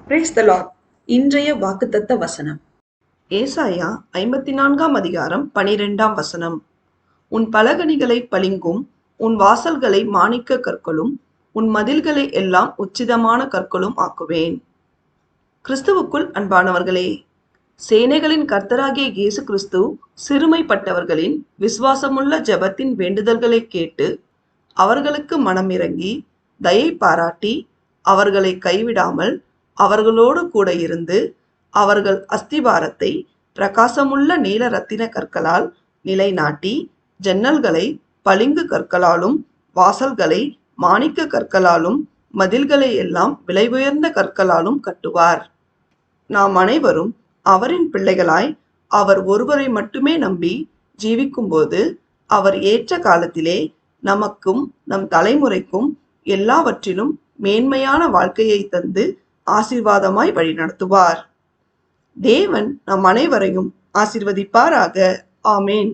Praise the Lord. இன்றைய வாக்குத்தத்த வசனம் ஏசாயா 54 அதிகாரம் 12 வசனம். உன் பலகணிகளை பளிங்கும், உன் வாசல்களை மாணிக்க கற்களும், உன் மதில்களை எல்லாம் உச்சிதமான கற்களும் ஆக்குவேன். கிறிஸ்துவுக்குள் அன்பானவர்களே, சேனைகளின் கர்த்தராகிய இயேசு கிறிஸ்து சிறுமைப்பட்டவர்களின் விசுவாசமுள்ள ஜெபத்தின் வேண்டுதல்களை கேட்டு அவர்களுக்கு மனமிறங்கி தயை பாராட்டி அவர்களை கைவிடாமல் அவர்களோடு கூட இருந்து அவர்கள் அஸ்திபாரத்தை பிரகாசமுள்ள நீல ரத்தின கற்களால் நிலைநாட்டி ஜன்னல்களை பளிங்கு கற்களாலும் வாசல்களை மாணிக்க கற்களாலும் மதில்களை எல்லாம் விலை உயர்ந்த கற்களாலும் கட்டுவார். நாம் அனைவரும் அவரின் பிள்ளைகளாய் அவர் ஒருவரை மட்டுமே நம்பி ஜீவிக்கும்போது அவர் ஏற்ற காலத்திலே நமக்கும் நம் தலைமுறைக்கும் எல்லாவற்றிலும் மேன்மையான வாழ்க்கையை தந்து ஆசீர்வாதமாய் வழிநடத்துவார். தேவன் நம் அனைவரையும் ஆசீர்வதிப்பாராக. ஆமேன்.